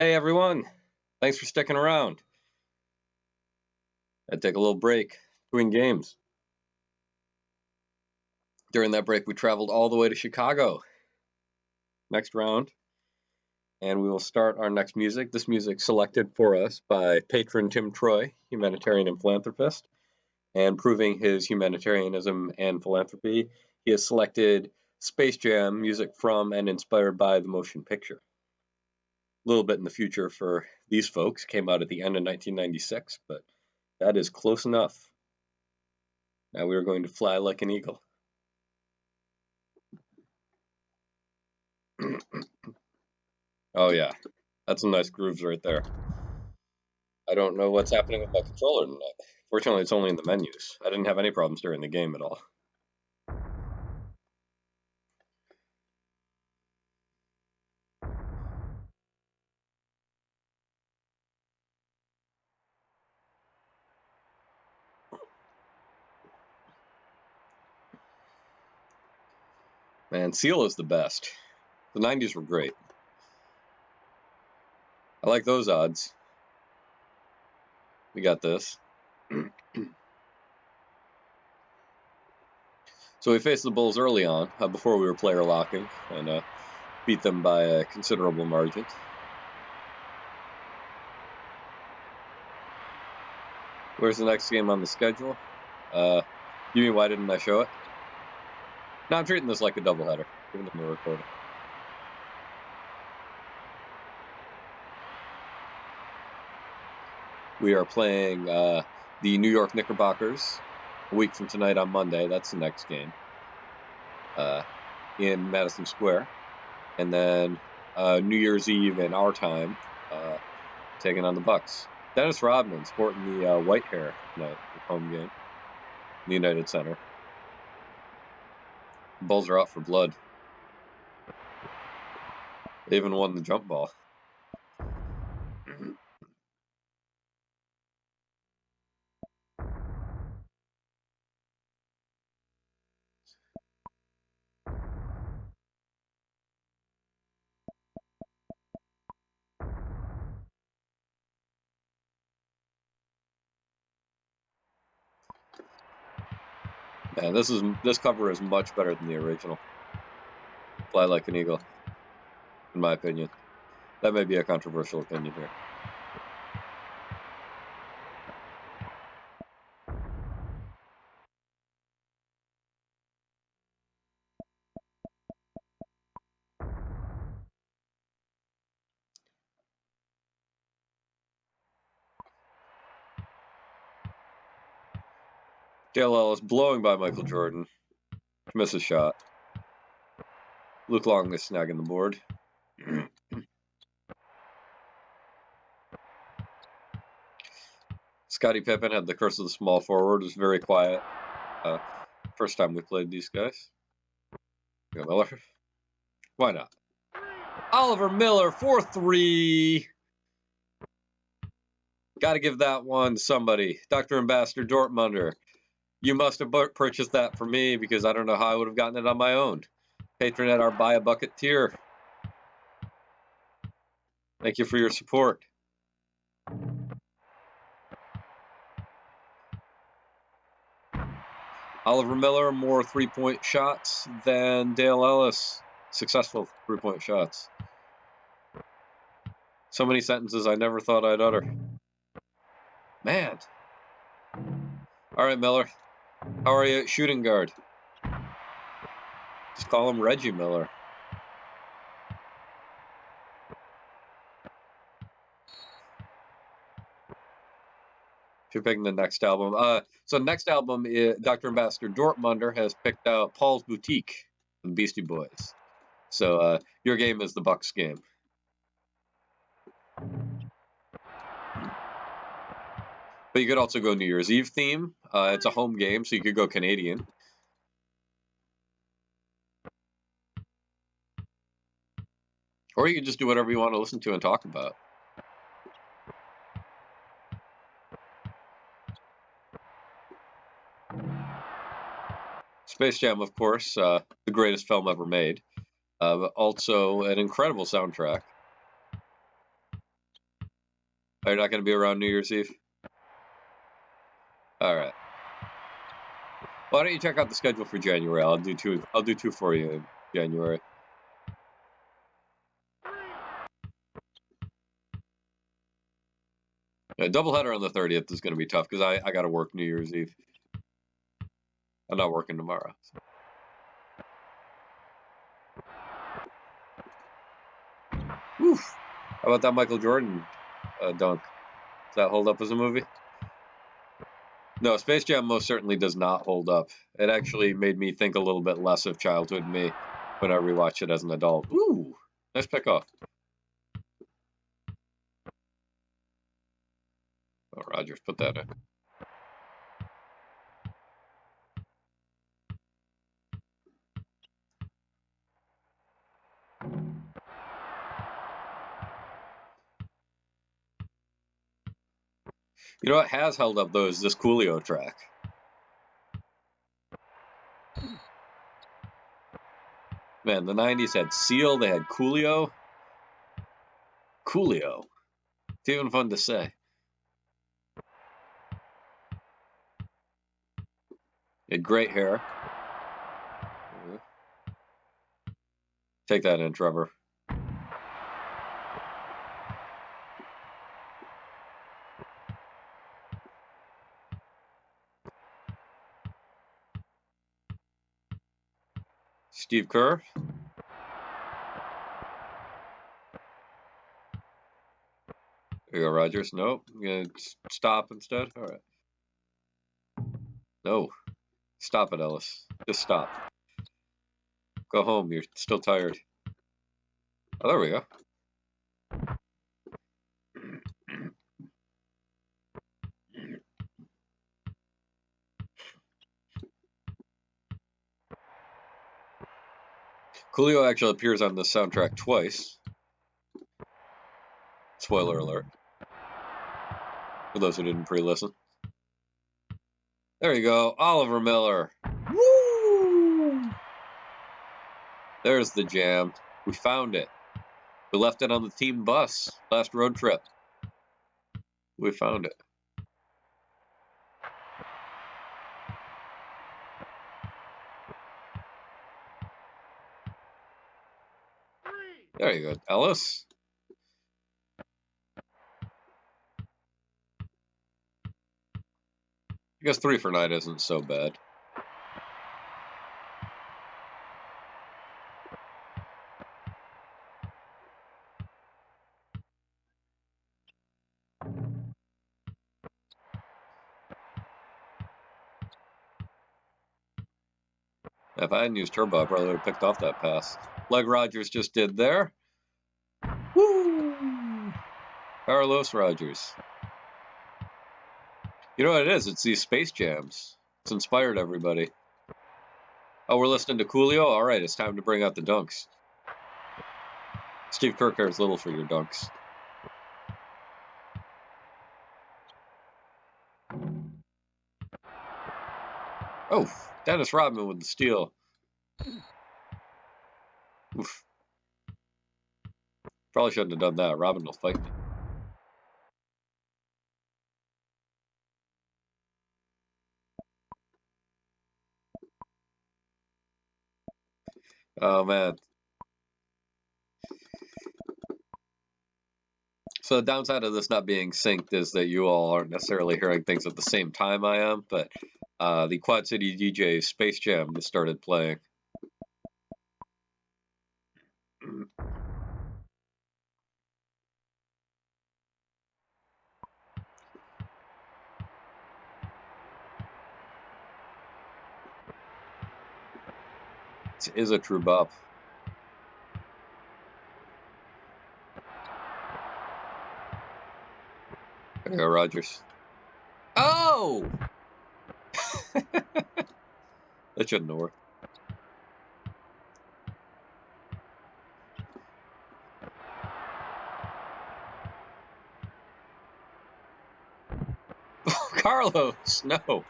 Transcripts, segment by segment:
Hey everyone, thanks for sticking around. I'd take a little break between games. During that break, we traveled all the way to Chicago. Next round, and we will start our next music. This music selected for us by patron Tim Troy, humanitarian and philanthropist, and proving his humanitarianism and philanthropy, he has selected Space Jam music from and inspired by the motion picture. A little bit in the future for these folks, came out at the end of 1996, but that is close enough. Now we are going to fly like an eagle. Oh yeah, that's some nice grooves right there. I don't know what's happening with my controller tonight. Fortunately, it's only in the menus. I didn't have any problems during the game at all. Man, Seal is the best. The 90s were great. I like those odds. We got this. So we faced the Bulls early on, before we were player locking, and beat them by a considerable margin. Where's the next game on the schedule? You mean why didn't I show it? No, I'm treating this like a doubleheader, even though we're recording. We are playing the New York Knickerbockers a week from tonight on Monday. That's the next game in Madison Square. And then New Year's Eve in our time, taking on the Bucks. Dennis Rodman sporting the white hair tonight at home game in the United Center. The Bulls are out for blood. They even won the jump ball. Man, this cover is much better than the original. Fly like an eagle, in my opinion. That may be a controversial opinion here. Dale Ellis blowing by Michael Jordan. Misses shot. Luke Long is snagging the board. Scottie Pippen had the curse of the small forward. It was very quiet. First time we played these guys. Miller. Why not? Oliver Miller, 4-3. Got to give that one to somebody. Dr. Ambassador Dortmunder. You must have purchased that for me because I don't know how I would have gotten it on my own. Patron at our Buy a Bucket tier. Thank you for your support. Oliver Miller, more three-point shots than Dale Ellis. Successful three-point shots. So many sentences I never thought I'd utter. Man. All right, Miller. How are you at shooting guard? Just call him Reggie Miller. If you're picking the next album. So next album, Dr. Ambassador Dortmunder has picked out Paul's Boutique from Beastie Boys. So your game is the Bucks game. But you could also go New Year's Eve theme. It's a home game, so you could go Canadian. Or you could just do whatever you want to listen to and talk about. Space Jam, of course, the greatest film ever made. But also an incredible soundtrack. Are you not going to be around New Year's Eve? All right. Why don't you check out the schedule for January? I'll do two. I'll do two for you in January. A doubleheader on the 30th is going to be tough because I got to work New Year's Eve. I'm not working tomorrow. Oof. How about that Michael Jordan dunk? Does that hold up as a movie? No, Space Jam most certainly does not hold up. It actually made me think a little bit less of childhood me when I rewatched it as an adult. Ooh, nice pickoff. Oh, Rogers, put that in. You know what has held up, though, is this Coolio track. Man, the 90s had Seal, they had Coolio. Coolio. It's even fun to say. He had great hair. Take that in, Trevor. Steve Kerr. There you go, Rogers. Nope. I'm going to stop instead. All right. No. Stop it, Ellis. Just stop. Go home. You're still tired. Oh, there we go. Coolio actually appears on this soundtrack twice. Spoiler alert. For those who didn't pre-listen. There you go. Oliver Miller. Woo! There's the jam. We found it. We left it on the team bus last road trip. We found it. There you go, Ellis. I guess 3 for 9 isn't so bad. If I hadn't used turbo, I probably would have picked off that pass. Like Rogers just did there. Woo! Carlos Rogers. You know what it is? It's these Space Jams. It's inspired everybody. Oh, we're listening to Coolio? All right, it's time to bring out the dunks. Steve Kerr cares little for your dunks. Oh, Dennis Rodman with the steal. Oof. Probably shouldn't have done that. Robin will fight me. Oh, man. So the downside of this not being synced is that you all aren't necessarily hearing things at the same time I am, but the Quad City DJ Space Jam just started playing. It is a true bop. There you go, Rogers. Oh! That shouldn't have worked. Carlos, no.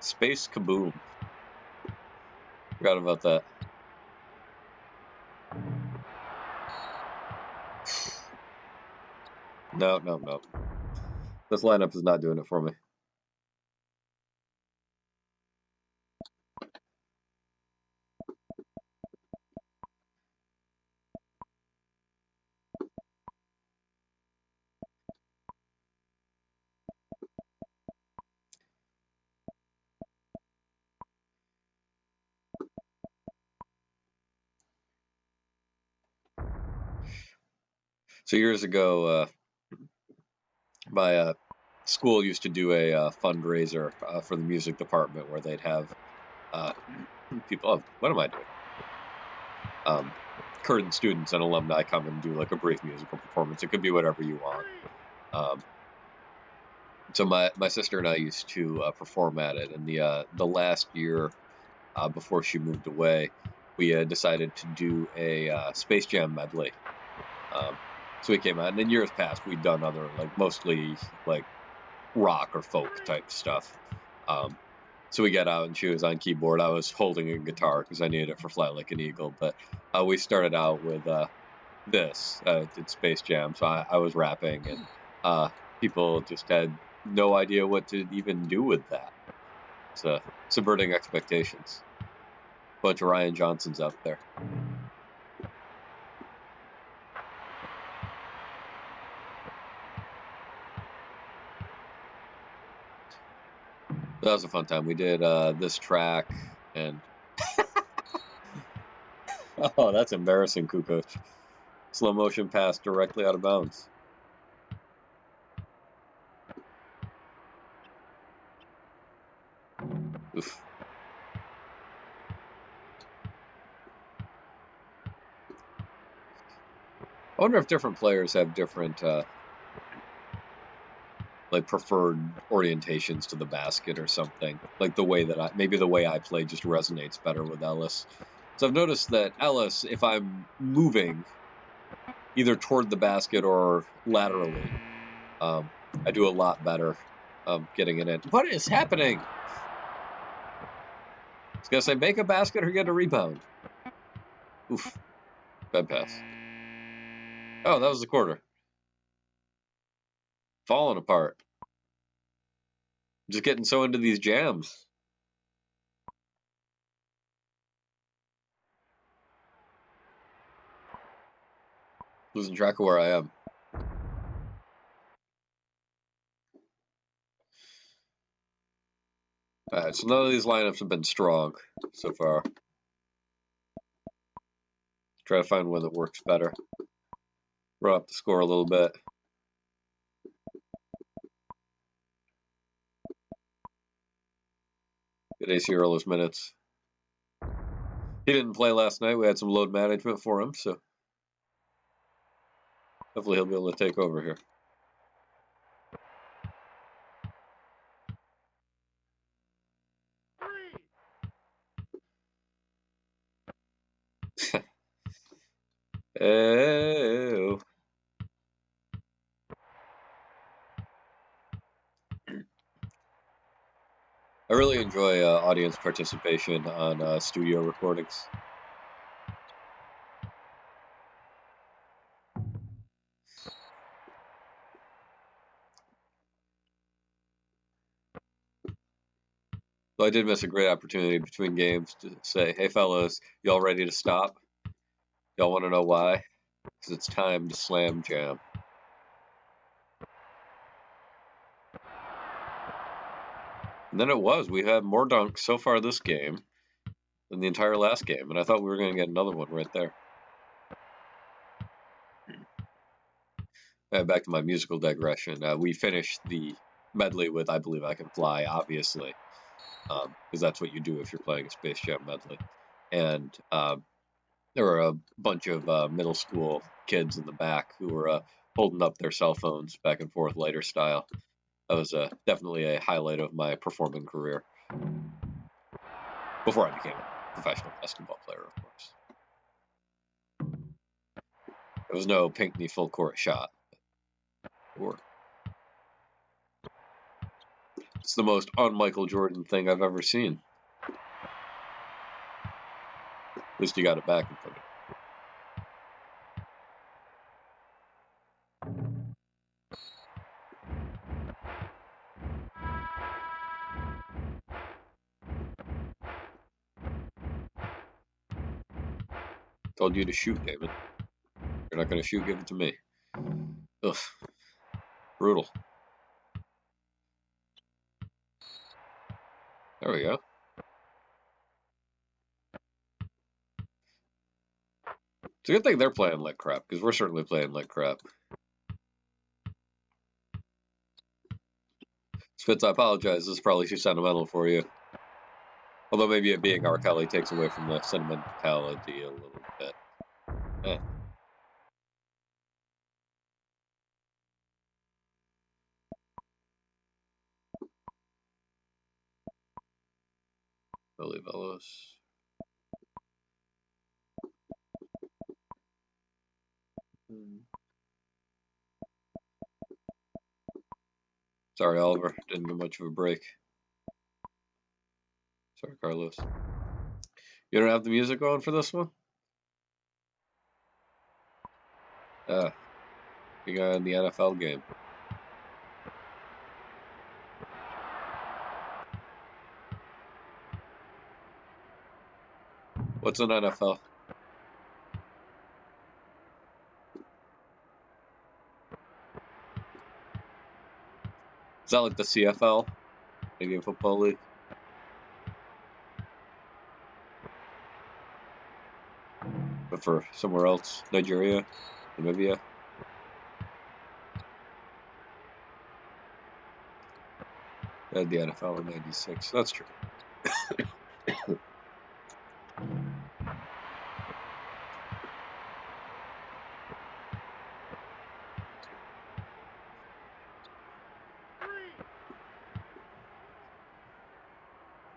Space Kaboom. Forgot about that. No, no, no. This lineup is not doing it for me. So years ago, my school used to do a fundraiser for the music department where they'd have people. Oh, what am I doing? Current students and alumni come and do like a brief musical performance. It could be whatever you want. So my sister and I used to perform at it, and the last year before she moved away, we decided to do a Space Jam medley. So we came out, and in years past, we'd done other like mostly like rock or folk type stuff. So we got out, and she was on keyboard. I was holding a guitar because I needed it for Fly Like an Eagle. But we started out with this. It's Space Jam, so I was rapping, and people just had no idea what to even do with that. It's subverting expectations. Bunch of Ryan Johnsons out there. That was a fun time. We did this track, and oh, that's embarrassing, Kukoc. Slow motion pass directly out of bounds. Oof. I wonder if different players have different like preferred orientations to the basket or something. Like the way that maybe the way I play just resonates better with Ellis. So I've noticed that Ellis, if I'm moving either toward the basket or laterally, I do a lot better getting it in. What is happening? I was gonna say make a basket or get a rebound. Oof. Bad pass. Oh, that was the quarter. Falling apart. Just getting so into these jams. Losing track of where I am. Alright, so none of these lineups have been strong so far. Try to find one that works better. Run up the score a little bit. Get AC Earl's minutes. He didn't play last night. We had some load management for him, so hopefully he'll be able to take over here. Ew. I really enjoy audience participation on studio recordings. So I did miss a great opportunity between games to say, hey fellas, y'all ready to stop? Y'all want to know why? Because it's time to slam jam. And then it was. We had more dunks so far this game than the entire last game, and I thought we were going to get another one right there. Back to my musical digression. We finished the medley with I Believe I Can Fly, obviously, because that's what you do if you're playing a Space Jam medley. And there were a bunch of middle school kids in the back who were holding up their cell phones back and forth lighter style. That was definitely a highlight of my performing career. Before I became a professional basketball player, of course. There was no Pinckney full court shot. It's the most un-Michael Jordan thing I've ever seen. At least you got it back and put it. Told you to shoot, Damon. You're not going to shoot, give it to me. Ugh. Brutal. There we go. It's a good thing they're playing like crap, because we're certainly playing like crap. Spitz, I apologize. This is probably too sentimental for you. Although maybe it being R. Kelly takes away from the sentimentality a little bit. Eh. Billy Velos. Sorry, Oliver. Didn't get much of a break. Sorry, Carlos. You don't have the music on for this one? You got in the NFL game. What's an NFL? Is that like the CFL? Canadian Football League? But for somewhere else? Nigeria? Namibia? They had the NFL in '96. That's true.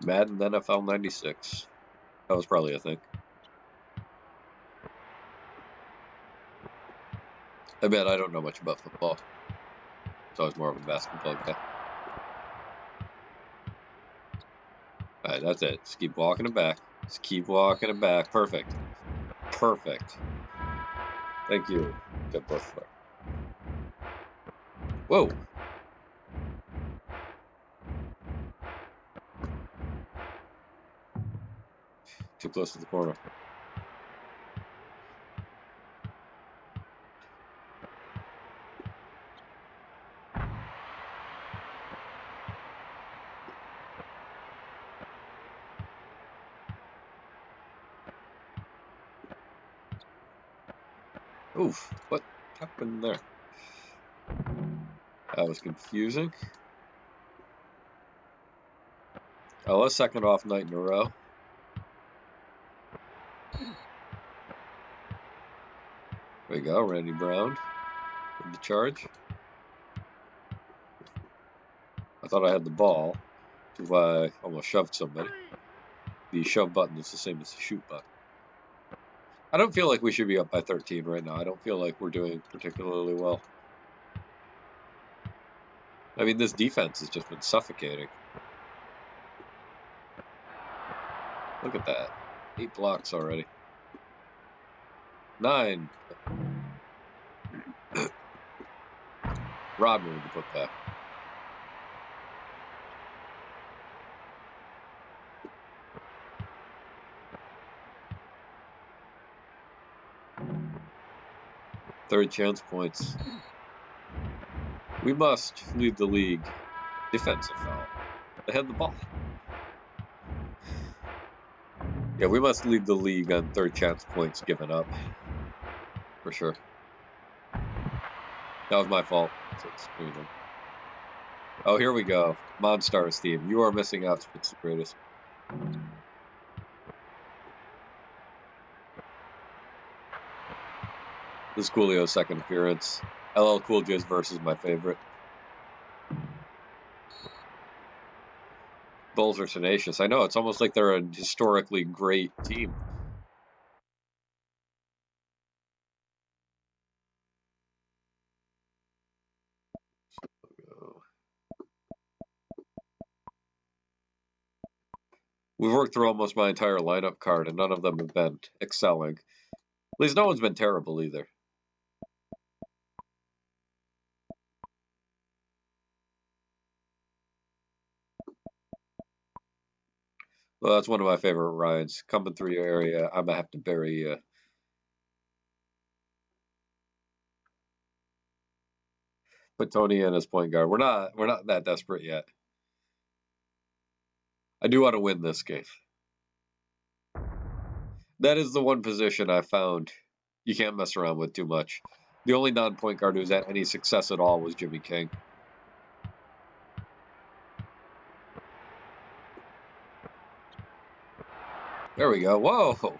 Madden NFL '96. That was probably a thing. I bet I don't know much about football. So I was more of a basketball guy. Alright, that's it. Just keep walking it back. Just keep walking it back. Perfect. Perfect. Thank you. Good both for. Whoa. Too close to the corner. Oof. What happened there? That was confusing. Oh, a second off night in a row. There we go, Randy Brown with the charge. I thought I had the ball. I almost shoved somebody. The shove button is the same as the shoot button. I don't feel like we should be up by 13 right now. I don't feel like we're doing particularly well. I mean, this defense has just been suffocating. Look at that. 8 blocks already. 9. Rodman with the putback. Third chance points. We must lead the league. Defensive foul. They had the ball. Yeah, we must lead the league on third chance points given up. For sure. That was my fault. Oh, here we go. Monstars theme. You are missing out, Spitz the greatest. This is Coolio's second appearance. LL Cool J's verse is my favorite. Bulls are tenacious. I know, it's almost like they're a historically great team. We've worked through almost my entire lineup card, and none of them have been excelling. At least no one's been terrible either. Well, that's one of my favorite rides. Coming through your area, I'm going to have to bury you. put Tony in as point guard. We're not that desperate yet. I do want to win this game. That is the one position I found you can't mess around with too much. The only non-point guard who's had any success at all was Jimmy King. There we go. Whoa.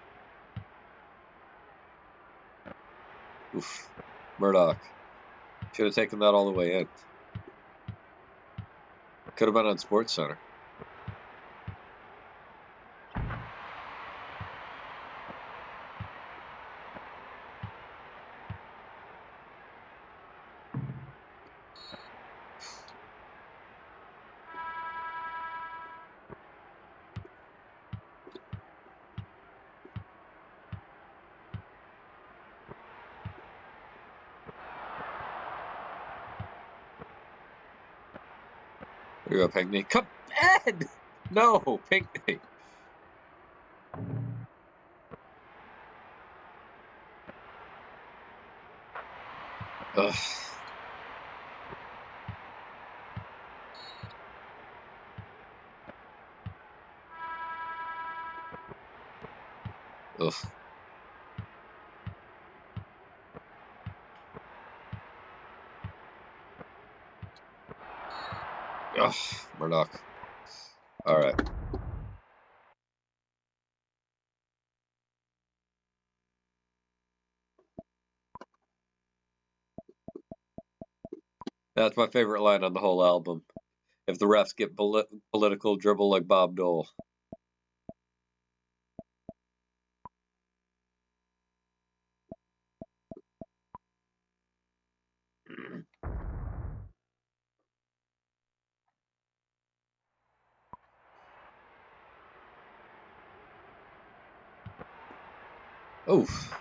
Oof. Murdoch. Should have taken that all the way in. Could have been on Sports Center. There you go, Pinckney. Come on! No, Pinckney. Ugh. Ugh. Ugh. Murdoch. All right. That's my favorite line on the whole album. If the refs get political, dribble like Bob Dole. Oof.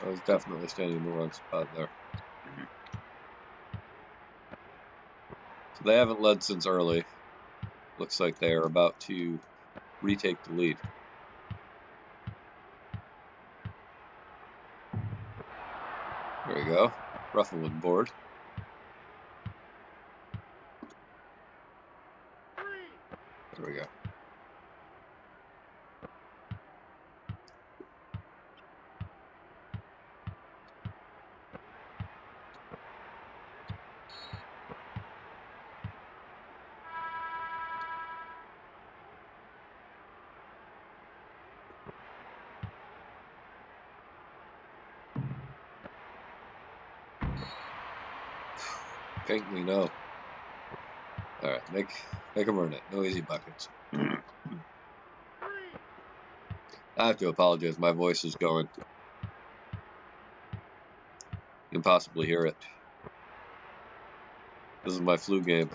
I was definitely standing in the wrong spot there. So they haven't led since early. Looks like they are about to retake the lead. There we go. Rufflewood board. There we go. Pinckney, no. All right, make them earn it. No easy buckets. I have to apologize. My voice is going. You can possibly hear it. This is my flu game.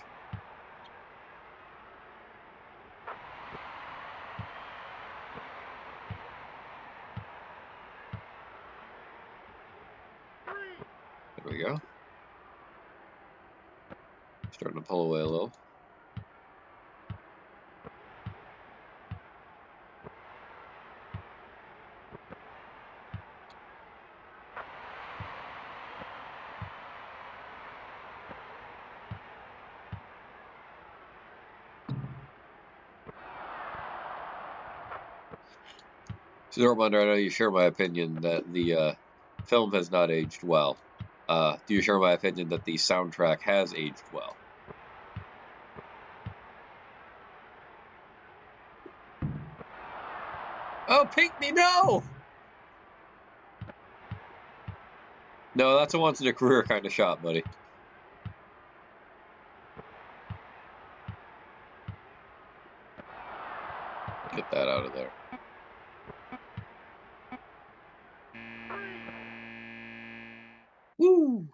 There we go. Starting to pull away a little. So, Reminder, I know you share my opinion that the film has not aged well. Do you share my opinion that the soundtrack has aged well? Oh, Pinckney, no! No, that's a once-in-a-career kind of shot, buddy. Get that out of there. Woo!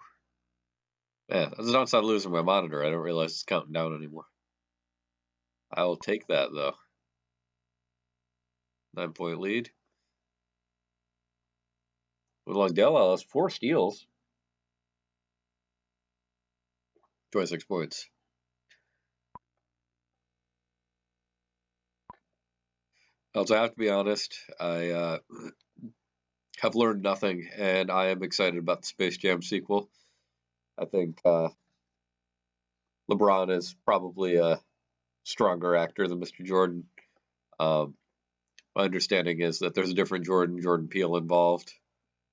Man, that's the downside of losing my monitor. I don't realize it's counting down anymore. I will take that, though. 9-point lead. With Longdell has 4 steals. 26 points. Also, I have to be honest, I have learned nothing, and I am excited about the Space Jam sequel. I think LeBron is probably a stronger actor than Mr. Jordan. My understanding is that there's a different Jordan Peele involved,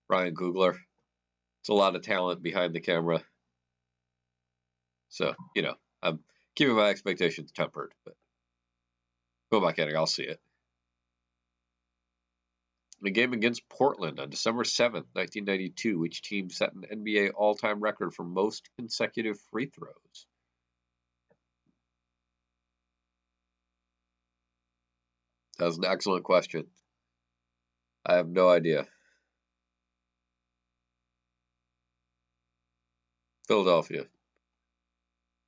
Ryan Coogler. It's a lot of talent behind the camera. So, I'm keeping my expectations tempered, but who am I kidding? I'll see it. The game against Portland on December 7th, 1992, which team set an NBA all-time record for most consecutive free throws? That was an excellent question. I have no idea. Philadelphia.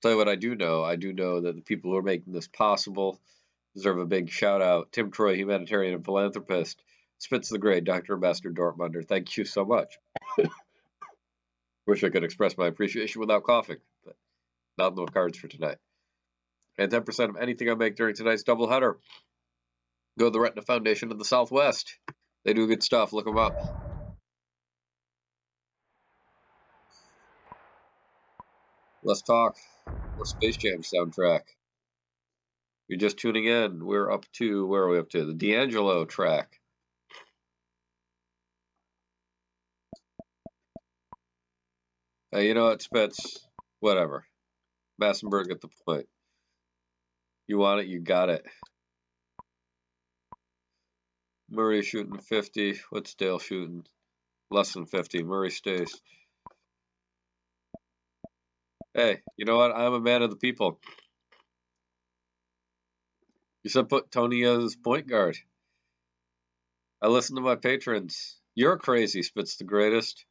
Tell you what I do know. I do know that the people who are making this possible deserve a big shout out. Tim Troy, humanitarian and philanthropist. Spitz the Grade, Dr. Ambassador Dortmunder. Thank you so much. Wish I could express my appreciation without coughing, but not in the cards for tonight. And 10% of anything I make during tonight's doubleheader go to the Retina Foundation of the Southwest. They do good stuff. Look them up. Let's talk. More Space Jam soundtrack. If you're just tuning in, we're up to, where are we up to? The D'Angelo track. You know what, Spitz? Whatever. Massenberg at the point. You want it, you got it. Murray shooting 50. What's Dale shooting? Less than 50. Murray stays. Hey, you know what? I'm a man of the people. You said put Tony as point guard. I listen to my patrons. You're crazy, Spitz the Greatest.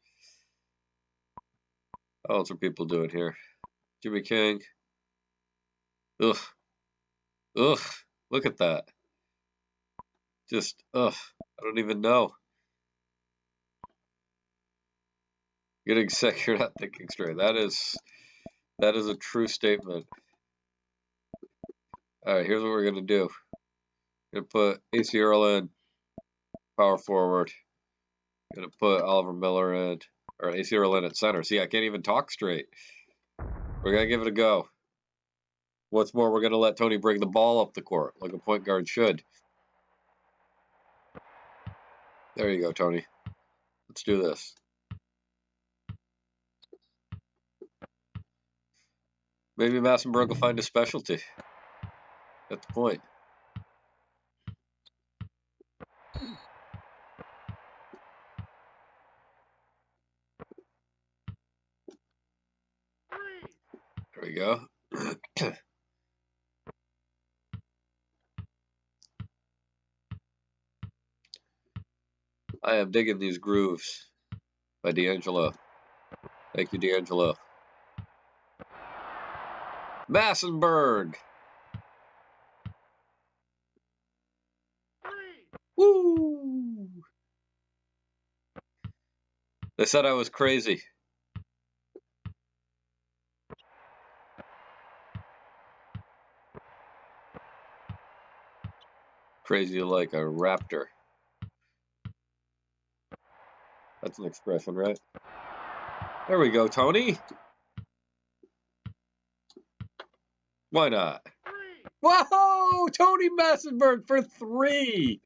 What else are people doing here? Jimmy King. Ugh. Ugh. Look at that. Just, ugh. I don't even know. Getting sick, you're not thinking straight. That is a true statement. Alright, here's what we're going to do. Going to put AC Earl in. Power forward. Going to put Oliver Miller in. Or AC Earl in at center. See, I can't even talk straight. We're going to give it a go. What's more, we're going to let Tony bring the ball up the court, like a point guard should. There you go, Tony. Let's do this. Maybe Massenberg will find a specialty at the point. There we go. I am digging these grooves by D'Angelo. Thank you, D'Angelo. Massenberg. Woo! They said I was crazy. Crazy like a raptor. That's an expression, right? There we go, Tony. Why not? Whoa! Tony Massenberg for 3.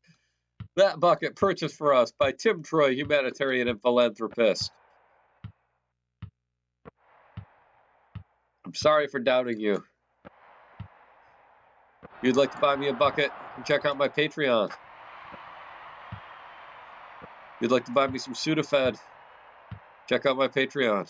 That bucket purchased for us by Tim Troy, humanitarian and philanthropist. I'm sorry for doubting you. If you'd like to buy me a bucket, check out my Patreon. If you'd like to buy me some Sudafed, check out my Patreon.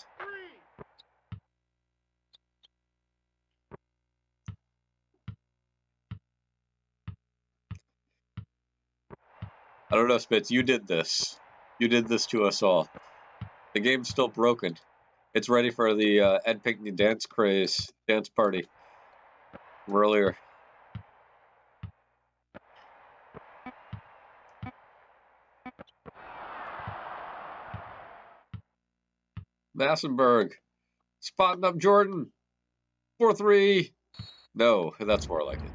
I don't know, Spitz, you did this. You did this to us all. The game's still broken. It's ready for the Ed Pinckney dance party from earlier. Massenberg, spotting up Jordan, 4-3. No, that's more like it.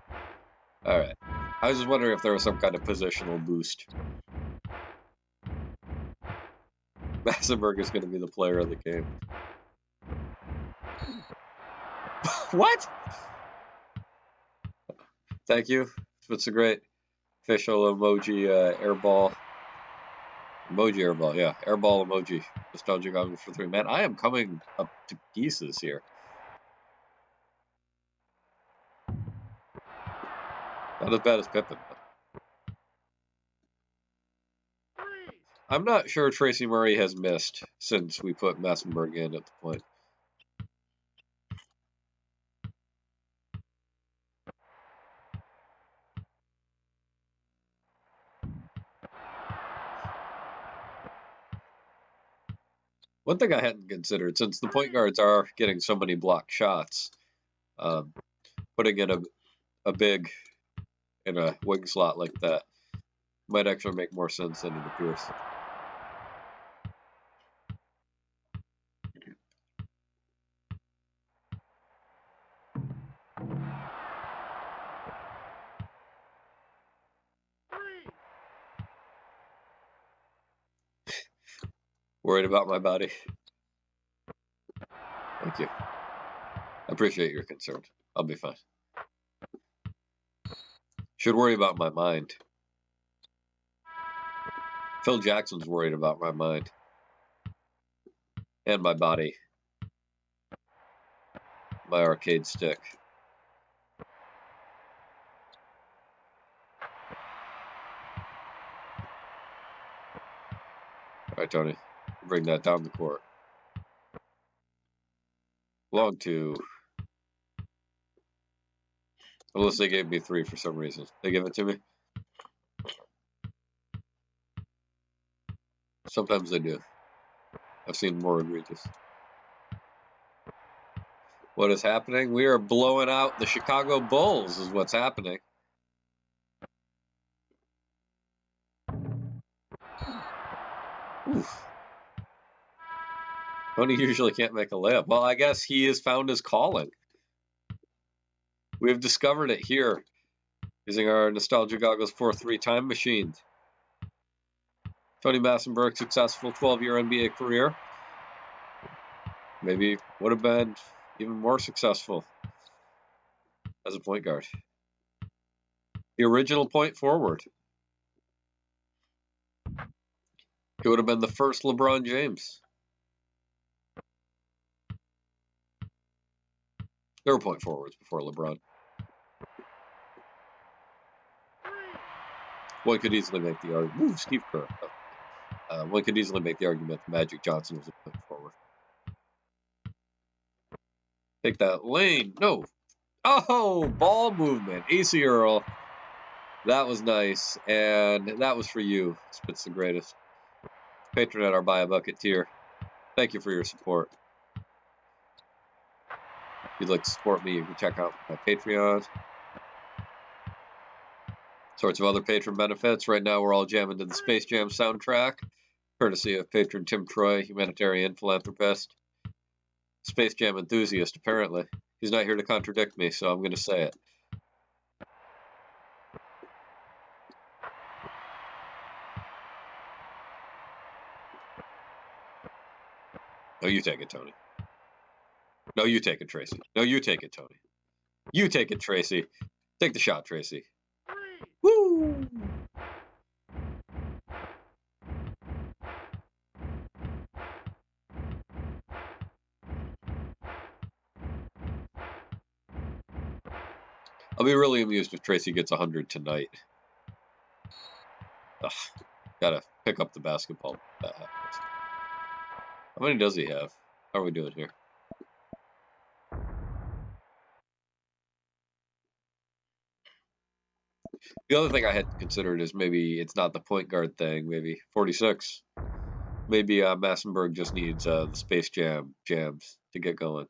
All right. I was just wondering if there was some kind of positional boost. Massenberg is going to be the player of the game. What? Thank you. It's a great official emoji airball. Emoji airball, yeah. Airball emoji. Nostalgic goggles for 3. Man, I am coming up to pieces here. Not as bad as Pippen. I'm not sure Tracy Murray has missed since we put Massenberg in at the point. One thing I hadn't considered, since the point guards are getting so many blocked shots, putting in a big in a wing slot like that might actually make more sense than it appears. Worried about my body? Thank you. I appreciate your concern. I'll be fine. Should worry about my mind. Phil Jackson's worried about my mind. And my body. My arcade stick. Alright, Tony. Bring that down the court. Long 2. Unless they gave me 3 for some reason. They give it to me? Sometimes they do. I've seen more egregious. What is happening? We are blowing out the Chicago Bulls is what's happening. Oof. Tony usually can't make a layup. Well, I guess he has found his calling. We have discovered it here using our Nostalgia Goggles 4-3 time machine. Tony Massenberg's successful 12-year NBA career maybe would have been even more successful as a point guard. The original point forward. He would have been the first LeBron James. There were point forwards before LeBron. One could easily make the argument. Ooh, Steve Kerr. One could easily make the argument that Magic Johnson was a point forward. Take that lane. No. Oh, ball movement. AC Earl. That was nice. And that was for you. Spit's the greatest. Patron at our Buy a Bucket tier. Thank you for your support. If you'd like to support me, you can check out my Patreon. Sorts of other patron benefits. Right now, we're all jamming to the Space Jam soundtrack, courtesy of patron Tim Troy, humanitarian philanthropist, Space Jam enthusiast, apparently. He's not here to contradict me, so I'm going to say it. No, you take it, Tony. No, you take it, Tracy. No, you take it, Tony. You take it, Tracy. Take the shot, Tracy. Woo! I'll be really amused if Tracy gets 100 tonight. Ugh, gotta pick up the basketball. How many does he have? How are we doing here? The other thing I had considered is maybe it's not the point guard thing. Maybe 46. Maybe Massenberg just needs the Space Jam jams to get going.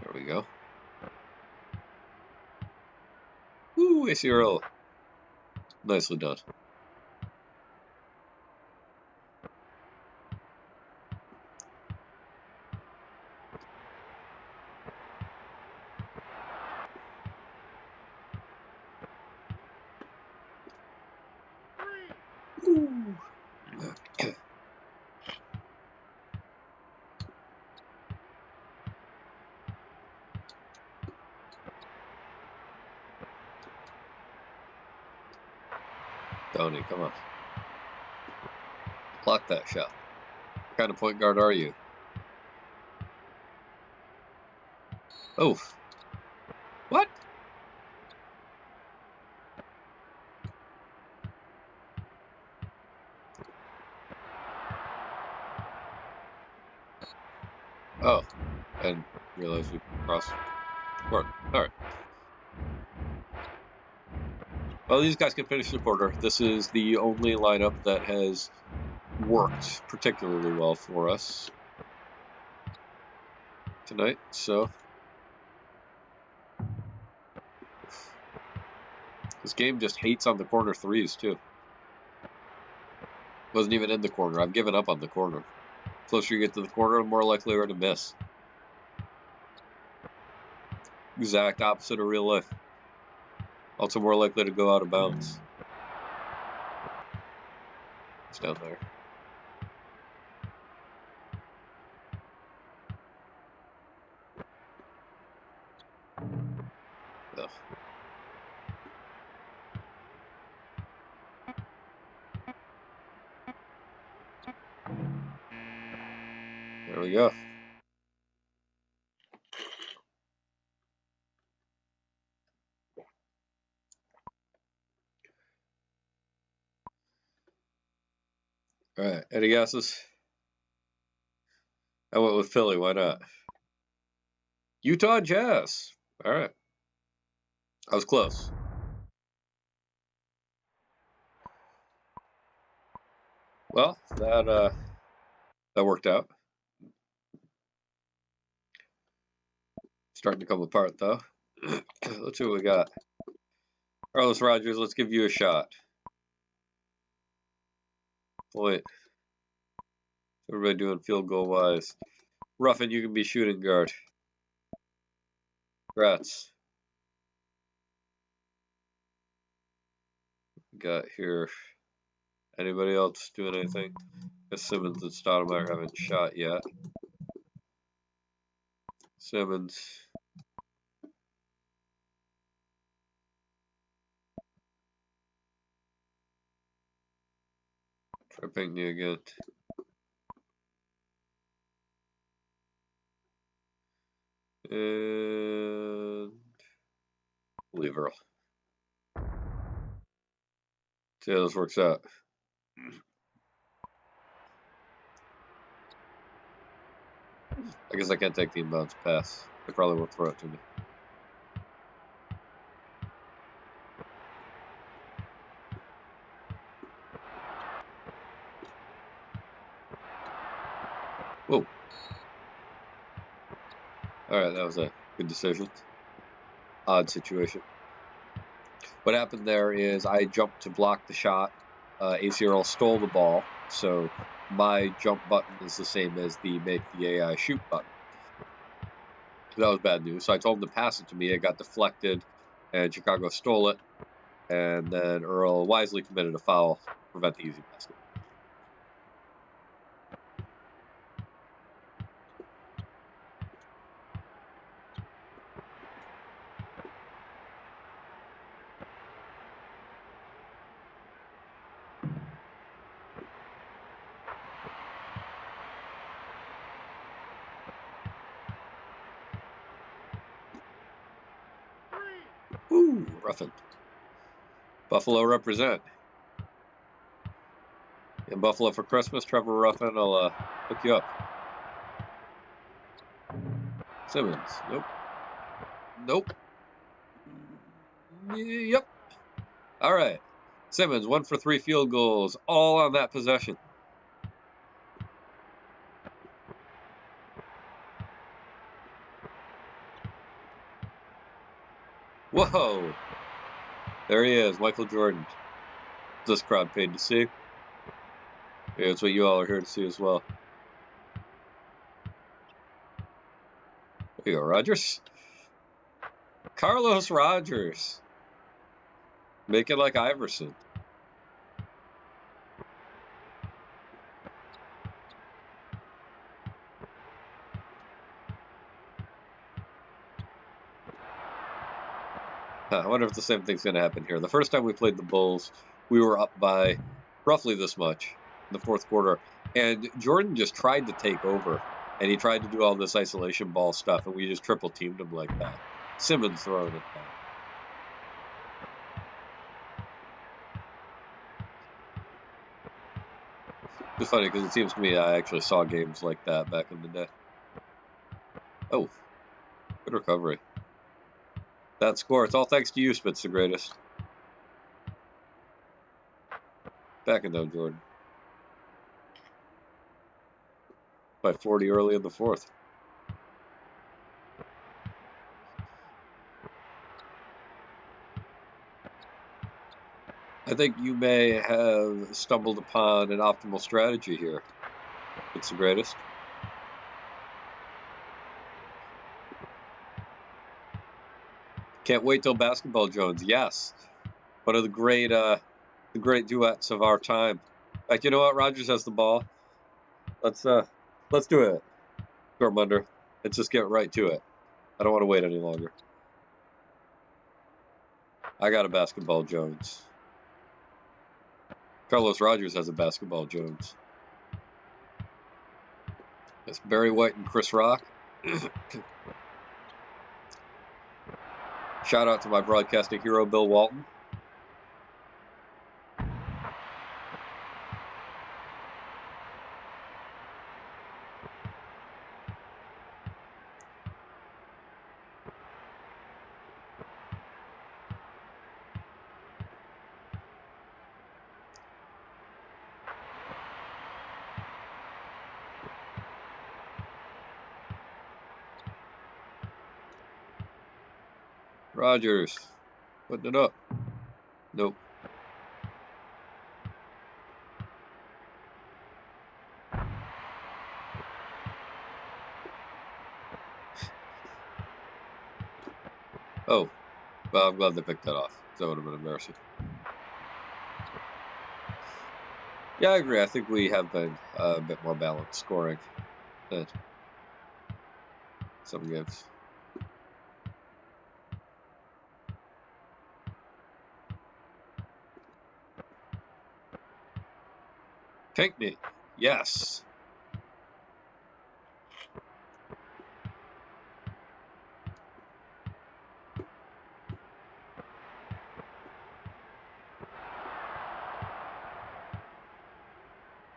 There we go. Woo, AC nicely done. Ooh. Tony, come on. Block that shot. What kind of point guard are you? Oh. What? Oh. I didn't realize we crossed court. Alright. Well, these guys can finish the quarter. This is the only lineup that has worked particularly well for us tonight, so this game just hates on the corner threes too. Wasn't even in the corner. I've given up on the corner. Closer you get to the corner, the more likely you are to miss. Exact opposite of real life. Also more likely to go out of bounds. It's down there. Ugh. There we go. Alright, any guesses? I went with Philly, why not? Utah Jazz. Alright. I was close. Well, that worked out. Starting to come apart though. Let's see what we got. Carlos Rogers, let's give you a shot. Point. Everybody doing field goal wise. Ruffin, you can be shooting guard. Congrats. Got here. Anybody else doing anything? Guess Simmons and Stoudemire haven't shot yet. Simmons. Try Pinckney again. And leave Earl. See how this works out. I guess I can't take the inbounds pass. They probably won't throw it to me. Whoa. Alright, that was a good decision. Odd situation. What happened there is I jumped to block the shot. ACRL stole the ball, so my jump button is the same as the make the AI shoot button. That was bad news. So I told him to pass it to me. It got deflected, and Chicago stole it. And then Earl wisely committed a foul to prevent the easy basket. Ooh, Ruffin. Buffalo represent. In Buffalo for Christmas, Trevor Ruffin will hook you up. Simmons. Nope. Nope. Yep. All right. Simmons, 1 for 3 field goals, all on that possession. Whoa. There he is, Michael Jordan. This crowd paid to see. Yeah, it's what you all are here to see as well. There you go, Rogers. Carlos Rogers. Make it like Iverson. I wonder if the same thing's going to happen here. The first time we played the Bulls, we were up by roughly this much in the fourth quarter. And Jordan just tried to take over. And he tried to do all this isolation ball stuff. And we just triple teamed him like that. Simmons throwing it back. It's funny because it seems to me I actually saw games like that back in the day. Oh, good recovery. That score, it's all thanks to you, Spitz the greatest. Back it down, Jordan. By 40 early in the fourth. I think you may have stumbled upon an optimal strategy here. It's the greatest. Can't wait till Basketball Jones. Yes, one of the great duets of our time. Like, you know what? Rogers has the ball. Let's do it, Gormunder. Let's just get right to it. I don't want to wait any longer. I got a Basketball Jones. Carlos Rogers has a Basketball Jones. It's Barry White and Chris Rock. Shout out to my broadcasting hero, Bill Walton. Rogers, putting it up. Nope. Oh, well, I'm glad they picked that off. That would have been embarrassing. Yeah, I agree. I think we have been a bit more balanced scoring than some games. Pinckney, yes.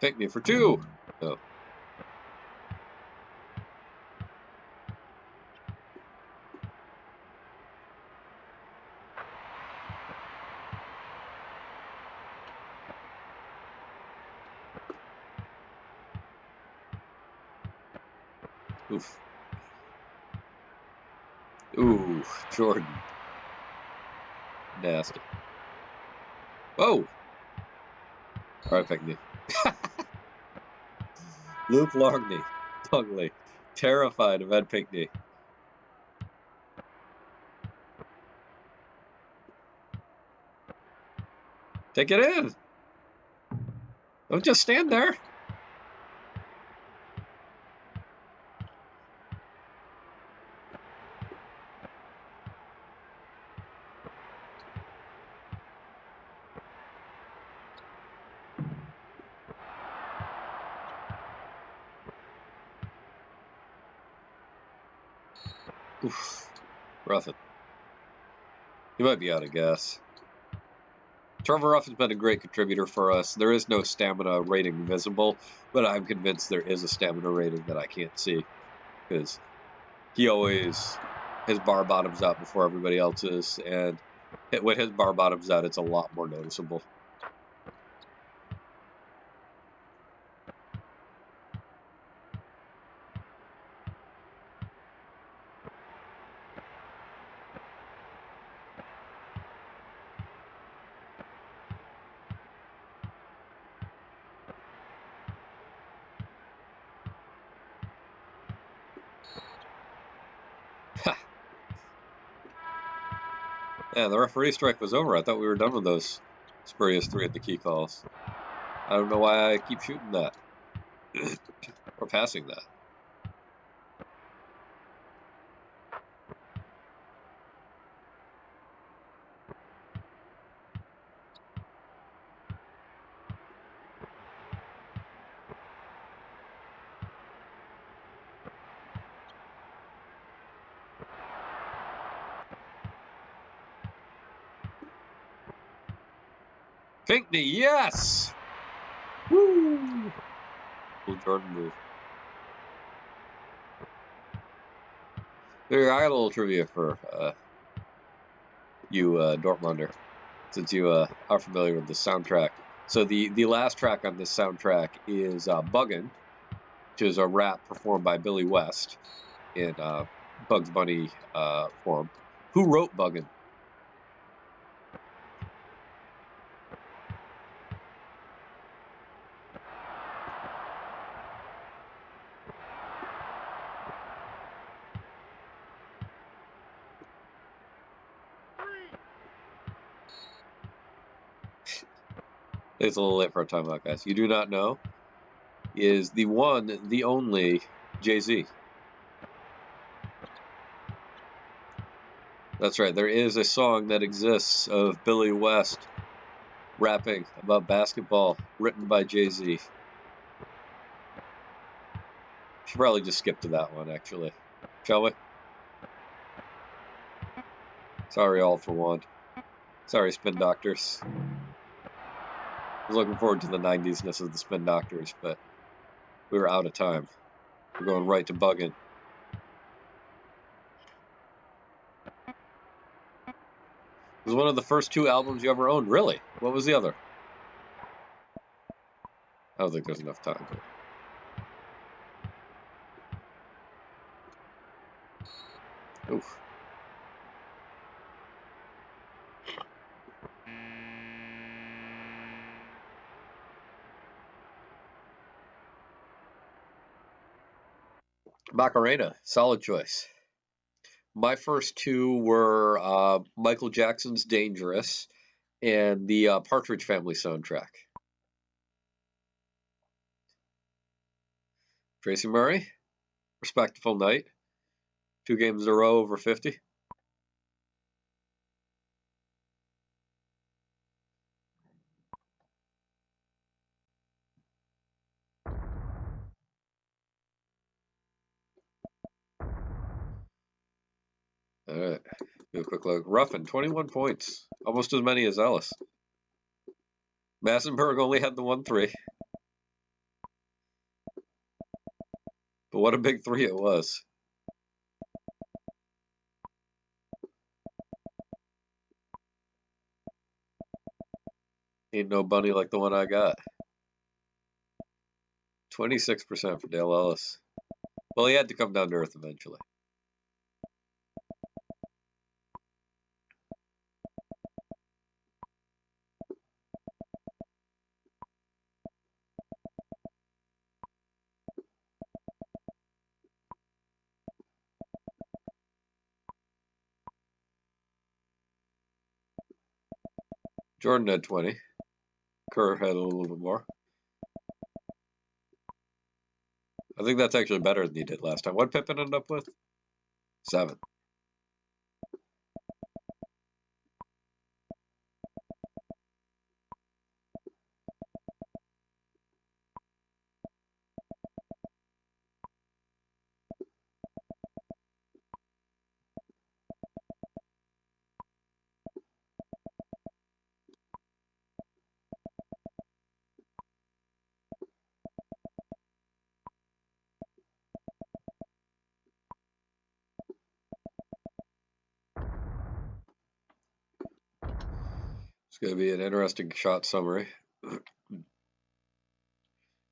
Pinckney for two. No. Oof. Ooh, Jordan. Nasty. Oh. All right, Pinckney. Luke Longley, terrified of Ed Pinckney. Take it in. Don't just stand there. Oof. Ruffin. He might be out of gas. Trevor Ruffin has been a great contributor for us. There is no stamina rating visible, but I'm convinced there is a stamina rating that I can't see. Because he always, his bar bottoms out before everybody else's, and when his bar bottoms out, it's a lot more noticeable. Yeah, the referee strike was over. I thought we were done with those spurious 3 at the key calls. I don't know why I keep shooting that. Or passing that. Pinckney, yes! Woo! Little Jordan move. There, I got a little trivia for you, Dortmunder, since you are familiar with the soundtrack. So the last track on this soundtrack is Buggin', which is a rap performed by Billy West in Bugs Bunny form. Who wrote Buggin'? It's a little late for a timeout, guys. You do not know is the one, the only Jay-Z. That's right. There is a song that exists of Billy West rapping about basketball, written by Jay-Z. Should probably just skip to that one, actually. Shall we? Sorry, all for one. Sorry, Spin Doctors. I was looking forward to the 90s-ness of the Spin Doctors, but we were out of time. We're going right to Buggin'. It was one of the first 2 albums you ever owned, really. What was the other? I don't think there's enough time. Oof. Macarena, solid choice. My first 2 were Michael Jackson's Dangerous and the Partridge Family soundtrack. Tracy Murray, respectful night. 2 games in a row over 50. All right, do a quick look. Ruffin, 21 points, almost as many as Ellis. Massenberg only had the 1 3. But what a big 3 it was. Ain't no bunny like the one I got. 26% for Dale Ellis. Well, he had to come down to earth eventually. Jordan had 20. Kerr had a little bit more. I think that's actually better than he did last time. What did Pippen end up with? 7. It's going to be an interesting shot summary.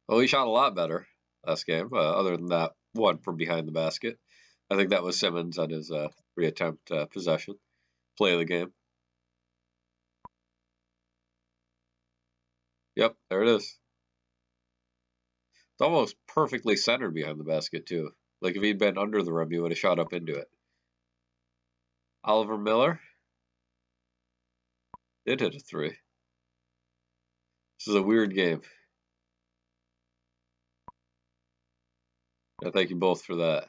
Well, he shot a lot better last game, other than that one from behind the basket. I think that was Simmons on his 3-attempt possession. Play of the game. Yep, there it is. It's almost perfectly centered behind the basket, too. Like if he'd been under the rim, he would have shot up into it. Oliver Miller. It hit a 3. This is a weird game. I thank you both for that.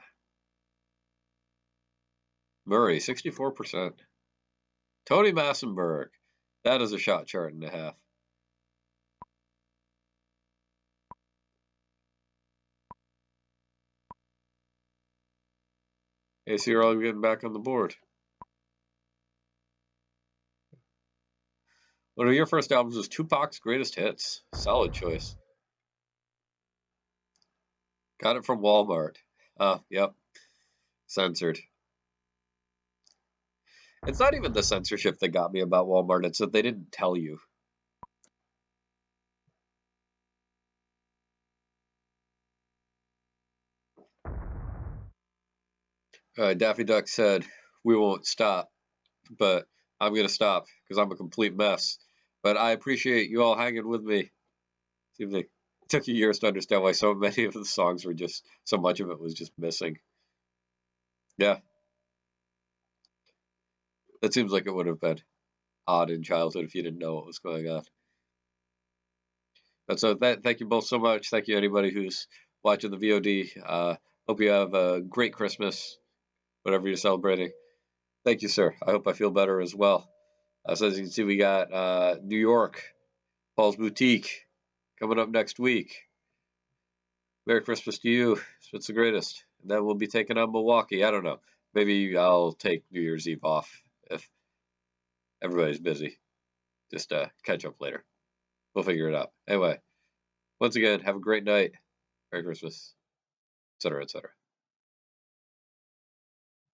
Murray, 64%. Tony Massenberg. That is a shot chart and a half. Hey, so you're all getting back on the board. One of your first albums was Tupac's Greatest Hits. Solid choice. Got it from Walmart. Yep. Censored. It's not even the censorship that got me about Walmart. It's that they didn't tell you. Daffy Duck said, "We won't stop," but I'm going to stop because I'm a complete mess. But I appreciate you all hanging with me. It took you years to understand why so many of the songs were just, so much of it was just missing. Yeah. It seems like it would have been odd in childhood if you didn't know what was going on. But so thank you both so much. Thank you anybody who's watching the VOD. Hope you have a great Christmas, whatever you're celebrating. Thank you, sir. I hope I feel better as well. So as you can see, we got New York, Paul's Boutique, coming up next week. Merry Christmas to you. It's the greatest. And then we'll be taking on Milwaukee. I don't know. Maybe I'll take New Year's Eve off if everybody's busy. Just catch up later. We'll figure it out. Anyway, once again, have a great night. Merry Christmas, etc., etc.